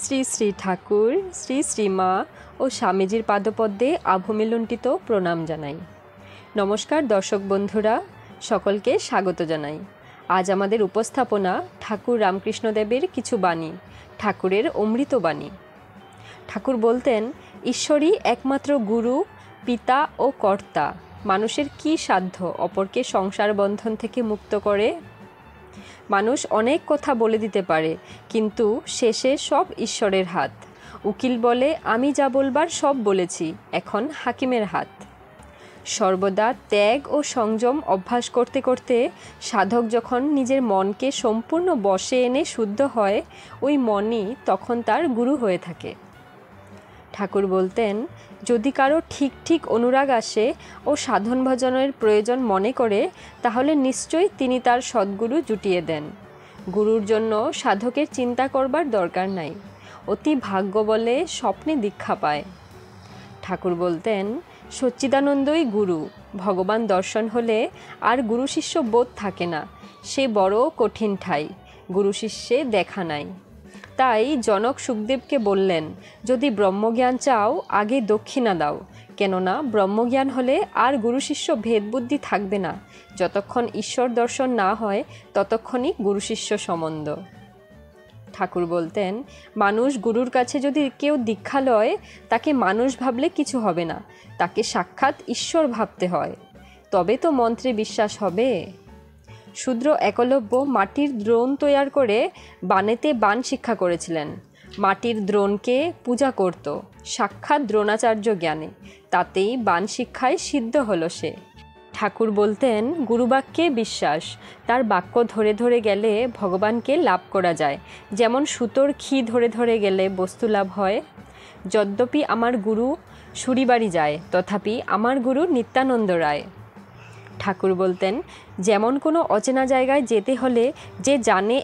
শ্রী শ্রী ঠাকুর, শ্রী শ্রী মা ও স্বামীজির পাদপদ্মে আভূমিলুণ্ঠিত প্রণাম জানাই। নমস্কার দর্শক বন্ধুরা, সকলকে স্বাগত জানাই। আজ আমাদের উপস্থাপনা ঠাকুর রামকৃষ্ণদেবের কিছু বাণী, ঠাকুরের অমৃত বাণী। ঠাকুর বলতেন, ঈশ্বরই একমাত্র গুরু, পিতা ও কর্তা। মানুষের কী সাধ্য অপরকে সংসার বন্ধন থেকে মুক্ত করে? মানুষ অনেক কথা বলে দিতে পারে, কিন্তু শেষে সব ঈশ্বরের হাত। উকিল বলে, আমি যা বলবার সব বলেছি, এখন হাকিমের হাত। সর্বদা ত্যাগ ও সংযম অভ্যাস করতে করতে সাধক যখন নিজের মনকে সম্পূর্ণ বশে এনে শুদ্ধ হয়, ওই মনই তখন তার গুরু হয়ে থাকে। ঠাকুর বলতেন, যদি কারো ঠিক ঠিক অনুরাগ আসে ও সাধন ভজনের প্রয়োজন মনে করে, তাহলে নিশ্চয়ই তিনি তার সদ্গুরু জুটিয়ে দেন। গুরুর জন্য সাধকের চিন্তা করবার দরকার নাই, অতি ভাগ্য বলে স্বপ্নে দীক্ষা পায়। ঠাকুর বলতেন, সচ্চিদানন্দই গুরু। ভগবান দর্শন হলে আর গুরু শিষ্য বোধ থাকে না, সে বড় কঠিন ঠাই, গুরু শিষ্যে দেখা নাই। তাই জনক সুখদেবকে বললেন, যদি ব্রহ্মজ্ঞান চাও আগে দক্ষিণা দাও, কেননা ব্রহ্মজ্ঞান হলে আর গুরু শিষ্য ভেদবুদ্ধি থাকবে না। যতক্ষণ ঈশ্বর দর্শন না হয় ততক্ষণই গুরু শিষ্য সম্বন্ধ। ঠাকুর বলতেন, মানুষ গুরুর কাছে যদি কেউ দীক্ষা লয়, তাকে মানুষ ভাবলে কিছু হবে না, তাকে সাক্ষাৎ ঈশ্বর ভাবতে হয়, তবে তো মন্ত্রে বিশ্বাস হবে। শূদ্র একলব্য মাটির দ্রোণ তৈয়ার করে বানেতে বান শিক্ষা করেছিলেন। মাটির দ্রোণকে পূজা করত সাক্ষাৎ দ্রোণাচার্য জ্ঞানে, তাতেই বান শিক্ষায় সিদ্ধ হলো সে। ঠাকুর বলতেন, গুরুবাক্যে বিশ্বাস, তার বাক্য ধরে ধরে গেলে ভগবানকে লাভ করা যায়, যেমন সুতোর খি ধরে ধরে গেলে বস্তু লাভ হয়। যদ্যপি আমার গুরু সুরিবাড়ি যায়, তথাপি আমার গুরু নিত্যানন্দ রায়। ঠাকুর বলতেন, যেমন কোনো অচেনা জায়গায় যেতে হলে যে জানে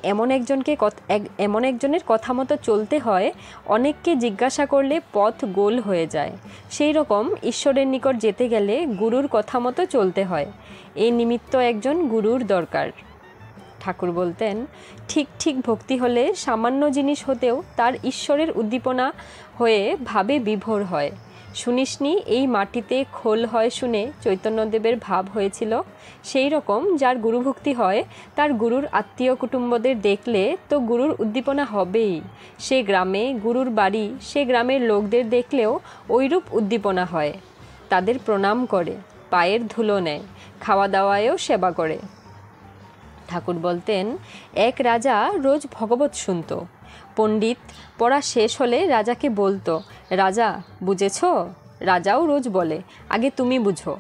এমন একজনের কথা মতো চলতে হয়, অনেককে জিজ্ঞাসা করলে পথ গোল হয়ে যায়, সেই রকম ঈশ্বরের নিকট যেতে গেলে গুরুর কথা মতো চলতে হয়। এই নিমিত্ত একজন গুরুর দরকার। ঠাকুর বলতেন, ঠিক ঠিক ভক্তি হলে সামান্য জিনিস হতেও তার ঈশ্বরের উদ্দীপনা হয়ে ভাবে বিভোর হয়। শুনিসনি এই মাটিতে খোল হয় শুনে চৈতন্যদেবের ভাব হয়েছিল? সেই রকম যার গুরুভক্তি হয়, তার গুরুর আত্মীয় কুটুম্বদের দেখলে তো গুরুর উদ্দীপনা হবেই। সে গ্রামে গুরুর বাড়ি, সে গ্রামের লোকদের দেখলেও ওইরূপ উদ্দীপনা হয়। তাদের প্রণাম করে, পায়ের ধুলো নেয়, খাওয়া দাওয়ায়ও সেবা করে। ঠাকুর বলতেন, এক রাজা রোজ ভগবত শুনত। পণ্ডিত পড়া শেষ হলে রাজাকে বলতো, রাজা বুঝেছ? রাজাও রোজ বলে, আগে তুমি বুঝো।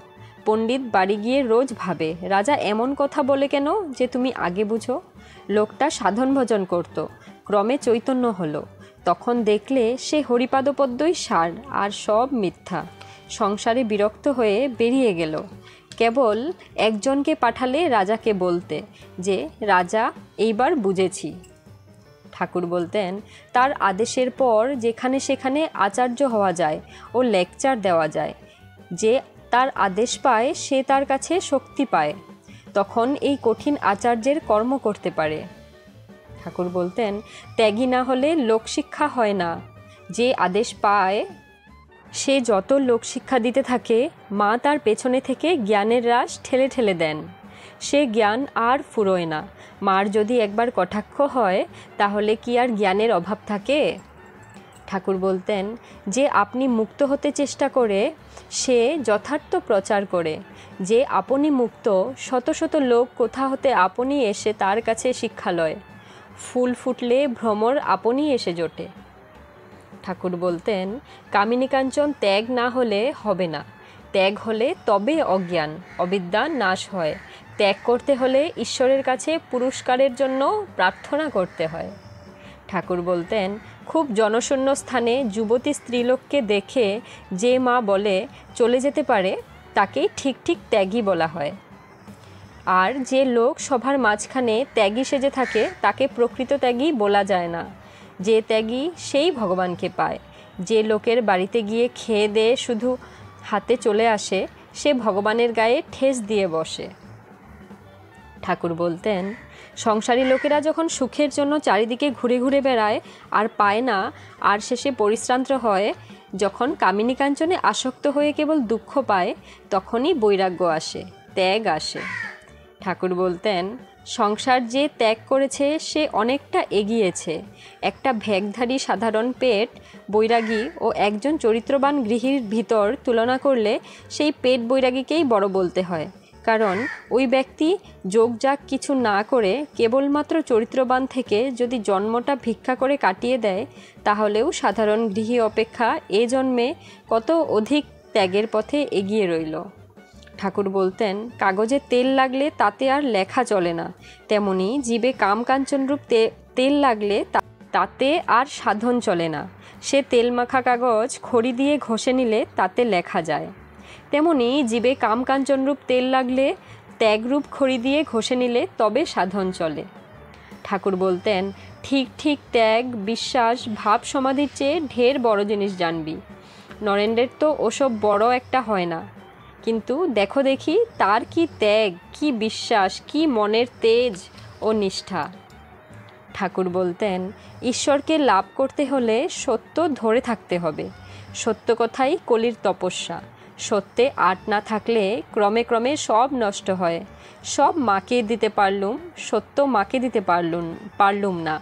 পণ্ডিত বাড়ি গিয়ে রোজ ভাবে, রাজা এমন কথা বলে কেন যে তুমি আগে বুঝো? লোকটা সাধন ভজন করত, ক্রমে চৈতন্য হলো। তখন দেখলে সে হরিপাদপদ্মই সার, আর সব মিথ্যা। সংসারে বিরক্ত হয়ে বেরিয়ে গেল। কেবল একজনকে পাঠালে রাজাকে বলতে যে, রাজা এইবার বুঝেছি। ঠাকুর বলতেন, তার আদেশের পর যেখানে সেখানে আচার্য হওয়া যায় ও লেকচার দেওয়া যায়। যে তার আদেশ পায় সে তার কাছে শক্তি পায়, তখন এই কঠিন আচার্যের কর্ম করতে পারে। ঠাকুর বলতেন, ত্যাগী না হলে লোকশিক্ষা হয় না। যে আদেশ পায় সে যত লোকশিক্ষা দিতে থাকে, মা তার পেছনে থেকে জ্ঞানের রাশ ঠেলে ঠেলে দেন। সে জ্ঞান আর ফুরোয় না। মার যদি একবার কটাক্ষ হয়, তাহলে কি আর জ্ঞানের অভাব থাকে? ঠাকুর বলতেন, যে আপনি মুক্ত হতে চেষ্টা করে সে যথার্থ প্রচার করে। যে আপনি মুক্ত, শত শত লোক কোথা হতে আপনি এসে তার কাছে শিক্ষা লয়। ফুল ফুটলে ভ্রমর আপনি এসে জোটে। ঠাকুর বলতেন, কামিনী কাঞ্চন ত্যাগ না হলে হবে না। ত্যাগ হলে তবে অজ্ঞান অবিদ্যা নাশ হয়। ত্যাগ করতে হলে ঈশ্বরের কাছে পুরস্কারের জন্য প্রার্থনা করতে হয়। ঠাকুর বলতেন, খুব জনশূন্য স্থানে যুবতী স্ত্রীলোককে দেখে যে মা বলে চলে যেতে পারে, তাকেই ঠিক ঠিক ত্যাগী বলা হয়। আর যে লোক সভার মাঝখানে ত্যাগী সেজে থাকে, তাকে প্রকৃত ত্যাগী বলা যায় না। যে ত্যাগী সেই ভগবানকে পায়। যে লোকের বাড়িতে গিয়ে খেয়ে দিয়ে শুধু হাতে চলে আসে, সে ভগবানের গায়ে ঠেস দিয়ে বসে। ঠাকুর বলতেন, সংসারী লোকেরা যখন সুখের জন্য চারিদিকে ঘুরে ঘুরে বেড়ায় আর পায় না, আর শেষে পরিশ্রান্ত হয়, যখন কামিনী কাঞ্চনে আসক্ত হয়ে কেবল দুঃখ পায়, তখনই বৈরাগ্য আসে, ত্যাগ আসে। ঠাকুর বলতেন, সংসার যে ত্যাগ করেছে সে অনেকটা এগিয়েছে। একটা ভেকধারী সাধারণ পেট বৈরাগী ও একজন চরিত্রবান গৃহীর ভিতর তুলনা করলে সেই পেট বৈরাগীকেই বড় বলতে হয়। কারণ ওই ব্যক্তি যোগজাগ কিছু না করে কেবলমাত্র চরিত্রবান থেকে যদি জন্মটা ভিক্ষা করে কাটিয়ে দেয়, তাহলেও সাধারণ গৃহী অপেক্ষা এ জন্মে কত অধিক ত্যাগের পথে এগিয়ে রইল। ঠাকুর বলতেন, কাগজে তেল লাগলে তাতে আর লেখা চলে না, তেমনি জীবে কামকাঞ্চনরূপ তেল লাগলে তাতে আর সাধন চলে না। সে তেল মাখা কাগজ খড়ি দিয়ে ঘষে নিলে তাতে লেখা যায়। তেমনি জীবে কামকাঞ্চনরূপ তেল লাগলে ত্যাগরূপ খড়ি দিয়ে ঘষে নিলে তবে সাধন চলে। ঠাকুর বলতেন, ঠিক ঠিক ত্যাগ, বিশ্বাস, ভাব সমাধির চেয়ে ঢের বড় জিনিস জানবি। নরেন্দ্রের তো ওসব বড় একটা হয় না, কিন্তু দেখো দেখি তার কি ত্যাগ, কি বিশ্বাস, কি মনের তেজ ও নিষ্ঠা। ঠাকুর বলতেন, ঈশ্বরকে লাভ করতে হলে সত্য ধরে থাকতে হবে। সত্য কথাই কলির তপস্যা। সত্যে আট না থাকলে ক্রমে ক্রমে সব নষ্ট হয়। সব মাকে দিতে পারলুম, সত্য মাকে দিতে পারলুম না।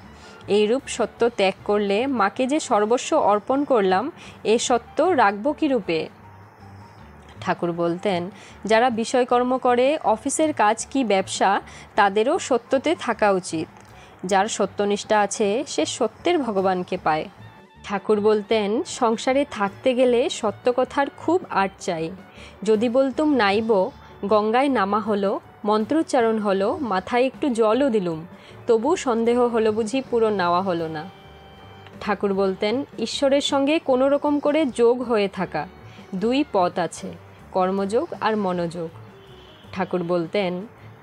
এইরূপ সত্য ত্যাগ করলে মাকে যে সর্বস্ব অর্পণ করলাম, এ সত্য রাখব কী রূপে? ঠাকুর বলতেন, যারা বিষয়কর্ম করে, অফিসের কাজ কি ব্যবসা, তাদেরও সত্যতে থাকা উচিত। যার সত্যনিষ্ঠা আছে সে সত্যের ভগবানকে পায়। ঠাকুর বলতেন, সংসারে থাকতে গেলে সত্য কথার খুব আট চাই। যদি বলতুম নাইব, গঙ্গায় নামা হলো, মন্ত্রোচ্চারণ হলো, মাথায় একটু জলও দিলুম, তবু সন্দেহ হলো বুঝি পুরো নেওয়া হলো না। ঠাকুর বলতেন, ঈশ্বরের সঙ্গে কোনো রকম করে যোগ হয়ে থাকা। দুই পথ আছে, কর্মযোগ আর মনোযোগ। ঠাকুর বলতেন,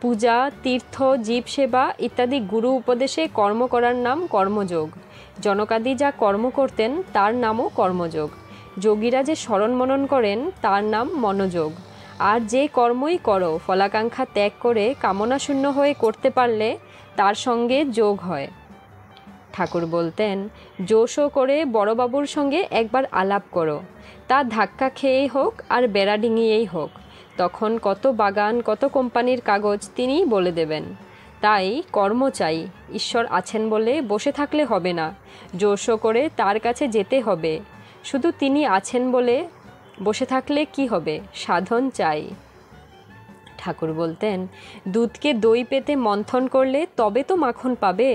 পূজা, তীর্থ, জীব সেবা ইত্যাদি গুরু উপদেশে কর্ম করার নাম কর্মযোগ। জনকাদি যা কর্ম করতেন তার নামও কর্মযোগ। যোগীরা যে স্মরণ মনন করেন তার নাম মনোযোগ। আর যে কর্মই করো ফলাকাঙ্ক্ষা ত্যাগ করে কামনা শূন্য হয়ে করতে পারলে তার সঙ্গে যোগ হয়। ঠাকুর বলতেন, জোশও করে বড়বাবুর সঙ্গে একবার আলাপ করো, তা ধাক্কা খেয়েই হোক আর বেড়া ডিঙিয়েই হোক, তখন কত বাগান, কত কোম্পানির কাগজ তিনিই বলে দেবেন। তাই কর্ম চাই। ঈশ্বর আছেন বলে বসে থাকলে হবে না, জোশও করে তার কাছে যেতে হবে। শুধু তিনি আছেন বলে বসে থাকলে কি হবে? সাধন চাই। ঠাকুর বলতেন, দুধকে দই পেতে মন্থন করলে তবে তো মাখন পাবে।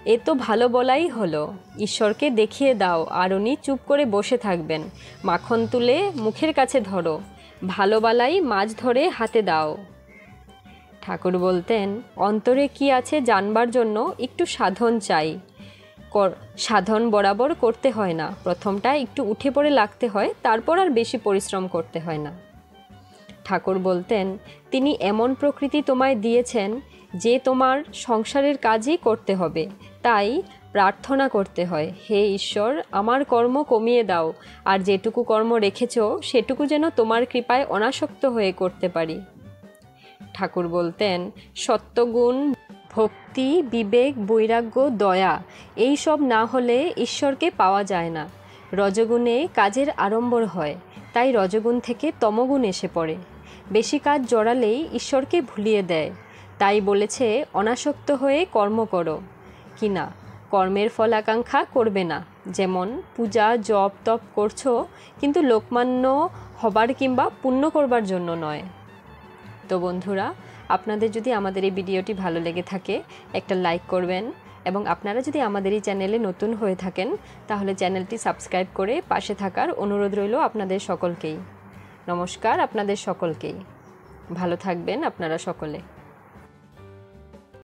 এ তো ভালো বলাই হলো। ঈশ্বরকে দেখিয়ে দাও আর উনি চুপ করে বসে থাকবেন। মাখন তুলে মুখের কাছে ধরো, ভালো বালাই মাছ ধরে হাতে দাও। ঠাকুর বলতেন, অন্তরে কি আছে জানবার জন্য একটু সাধন চাই। সাধন বরাবর করতে হয় না, প্রথমটা একটু উঠে পড়ে লাগতে হয়, তারপর আর বেশি পরিশ্রম করতে হয় না। ঠাকুর বলতেন, তিনি এমন প্রকৃতি তোমায় দিয়েছেন যে তোমার সংসারের কাজই করতে হবে। তাই প্রার্থনা করতে হয়, হে ঈশ্বর, আমার কর্ম কমিয়ে দাও, আর যেটুকু কর্ম রেখেছ সেটুকু যেন তোমার কৃপায় অনাসক্ত হয়ে করতে পারি। ঠাকুর বলতেন, সত্যগুণ, ভক্তি, বিবেক, বৈরাগ্য, দয়া এই সব না হলে ঈশ্বরকে পাওয়া যায় না। রজগুণে কাজের আড়ম্বর হয়, তাই রজগুণ থেকে তমগুণ এসে পড়ে। বেশি কাজ জড়ালেই ঈশ্বরকে ভুলিয়ে দেয়। তাই বলেছে, অনাসক্ত হয়ে কর্ম করো, কি না কর্মের ফল আকাঙ্ক্ষা করবে না। যেমন পূজা, জপ, তপ করছো, কিন্তু লোকমান্য হবার কিংবা পুণ্য করবার জন্য নয়। তো বন্ধুরা, আপনাদের যদি আমাদের এই ভিডিওটি ভালো লেগে থাকে একটা লাইক করবেন, এবং আপনারা যদি আমাদের এই চ্যানেলে নতুন হয়ে থাকেন তাহলে চ্যানেলটি সাবস্ক্রাইব করে পাশে থাকার অনুরোধ রইল আপনাদের সকলকেই। নমস্কার আপনাদের সকলকেই। ভালো থাকবেন আপনারা সকলে।